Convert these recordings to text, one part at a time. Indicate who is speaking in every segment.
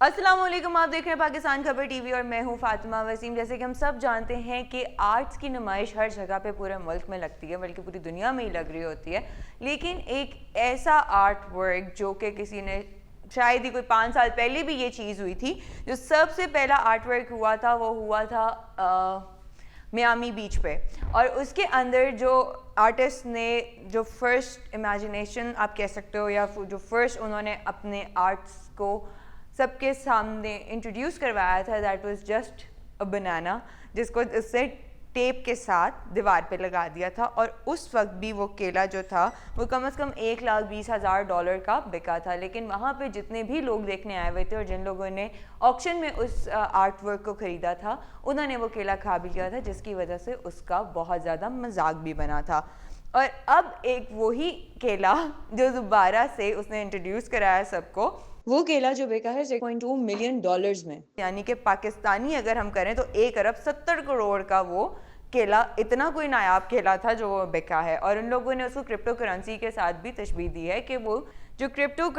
Speaker 1: السلام علیکم، آپ دیکھ رہے ہیں پاکستان خبر ٹی وی اور میں ہوں فاطمہ وسیم۔ جیسے کہ ہم سب جانتے ہیں کہ آرٹس کی نمائش ہر جگہ پہ پورے ملک میں لگتی ہے، بلکہ پوری دنیا میں ہی لگ رہی ہوتی ہے، لیکن ایک ایسا آرٹ ورک جو کہ کسی نے شاید ہی کوئی 5 سال پہلے بھی یہ چیز ہوئی تھی، جو سب سے پہلا آرٹ ورک ہوا تھا وہ ہوا تھا میامی بیچ پہ، اور اس کے اندر جو آرٹسٹ نے جو فرسٹ امیجنیشن آپ کہہ سکتے ہو، یا جو فرسٹ انہوں نے اپنے آرٹس کو سب کے سامنے انٹروڈیوس کروایا تھا، دیٹ واز جسٹ اے بنانا، جس کو اس سے ٹیپ کے ساتھ دیوار پہ لگا دیا تھا، اور اس وقت بھی وہ کیلا جو تھا وہ کم از کم $1,20,000 کا بکا تھا۔ لیکن وہاں پہ جتنے بھی لوگ دیکھنے آئے ہوئے تھے اور جن لوگوں نے آکشن میں اس آرٹ ورک کو خریدا تھا، انہوں نے وہ کیلا کھا بھی لیا تھا، جس کی وجہ سے اس کا بہت زیادہ مذاق بھی بنا تھا۔ اور اب ایک وہی کیلا جو دوبارہ سے اس نے انٹروڈیوس کرایا سب کو، وہ کیلا جو بکا ہے $6.2 ملین میں، یعنی کہ پاکستانی اگر ہم کریں تو 1,70 کروڑ کا وہ کیلا، اتنا کوئی نایاب کیلا تھا جو وہ بکا ہے۔ اور ان لوگوں نے اس کو کرپٹو کرنسی کے ساتھ بھی تشبیہ دی ہے کہ وہ جو کرپٹو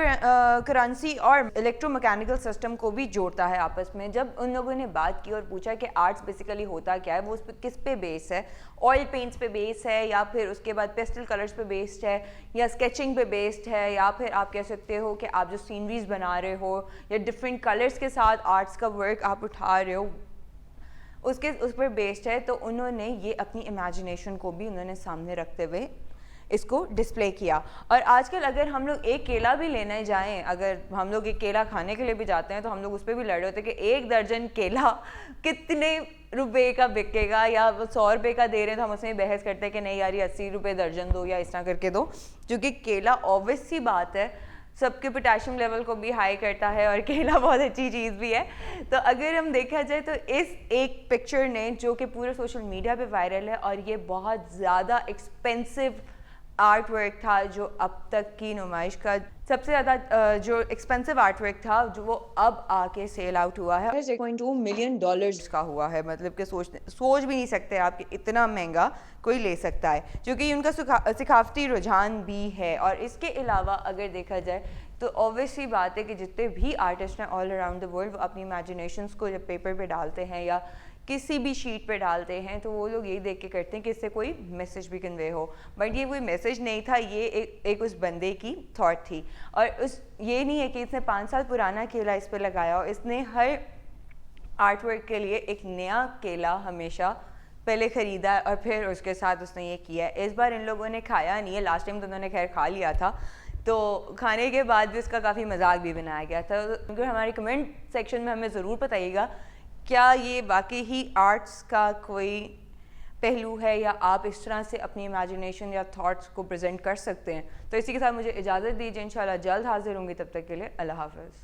Speaker 1: کرنسی اور الیکٹرو میکینیکل سسٹم کو بھی جوڑتا ہے آپس میں۔ جب ان لوگوں نے بات کی اور پوچھا کہ آرٹس بیسیکلی ہوتا کیا ہے، وہ اس پہ کس پہ بیس ہے، آئل پینٹس پہ بیس ہے، یا پھر اس کے بعد پیسٹل کلرز پہ بیسڈ ہے، یا اسکیچنگ پہ بیسڈ ہے، یا پھر آپ کہہ سکتے ہو کہ آپ جو سینریز بنا رہے ہو یا ڈفرینٹ کلرز کے ساتھ آرٹس کا ورک آپ اٹھا رہے ہو، اس پر بیسڈ ہے، تو انہوں نے یہ اپنی امیجنیشن کو بھی انہوں نے سامنے رکھتے ہوئے اس کو ڈسپلے کیا۔ اور آج کل اگر ہم لوگ ایک کیلا بھی لینے جائیں، اگر ہم لوگ ایک کیلا کھانے کے لیے بھی جاتے ہیں تو ہم لوگ اس پہ بھی لڑ رہے ہوتے ہیں کہ 1 درجن کیلا کتنے روپے کا بکے گا، یا $100 کا دے رہے ہیں تو ہم اس میں بحث کرتے ہیں کہ نہیں یار یہ $80 درجن دو یا اس طرح کر کے دو، کیونکہ کیلا آبویس سی بات ہے سب کے پوٹاشیم لیول کو بھی ہائی کرتا ہے، اور کیلا بہت اچھی چیز بھی ہے۔ تو اگر ہم دیکھا جائے تو اس ایک پکچر نے جو کہ پورے سوشل میڈیا پہ وائرل ہے، اور یہ بہت زیادہ ایکسپینسو آرٹ ورک تھا جو اب تک کی نمائش کا سب سے زیادہ جو ایکسپینسو آرٹ ورک تھا، جو وہ اب آ کے سیل آؤٹ ہوا ہے، $6.2 ملین کا ہوا ہے۔ مطلب کہ سوچ بھی نہیں سکتے آپ کہ اتنا مہنگا کوئی لے سکتا ہے، کیونکہ ان کا ثقافتی رجحان بھی ہے۔ اور اس کے علاوہ اگر دیکھا جائے تو obvious سی بات ہے کہ جتنے بھی آرٹسٹ ہیں آل اراؤنڈ دا ورلڈ، وہ اپنی امیجنیشنس کو جب پیپر پہ ڈالتے ہیں یا کسی بھی شیٹ پہ ڈالتے ہیں تو وہ لوگ یہی دیکھ کے کرتے ہیں کہ اس سے کوئی میسج بھی کنوے ہو، بٹ یہ کوئی میسج نہیں تھا، یہ ایک اس بندے کی تھاٹ تھی۔ اور یہ نہیں ہے کہ اس نے 5 سال پرانا کیلا اس پہ لگایا، اور اس نے ہر آرٹ ورک کے لیے ایک نیا کیلا ہمیشہ پہلے خریدا ہے، اور پھر اس کے ساتھ اس نے یہ کیا ہے۔ اس بار ان لوگوں نے کھایا نہیں ہے، لاسٹ ٹائم تو انہوں نے خیر کھا لیا تھا، تو کھانے کے بعد بھی اس کا کافی مذاق بھی بنایا گیا تھا۔ اگر ہمارے کمنٹ سیکشن میں ہمیں ضرور بتائیے گا کیا یہ واقعی ہی آرٹس کا کوئی پہلو ہے، یا آپ اس طرح سے اپنی امیجنیشن یا تھاٹس کو پریزنٹ کر سکتے ہیں۔ تو اسی کے ساتھ مجھے اجازت دیجیے، انشاءاللہ جلد حاضر ہوں گی، تب تک کے لیے اللہ حافظ۔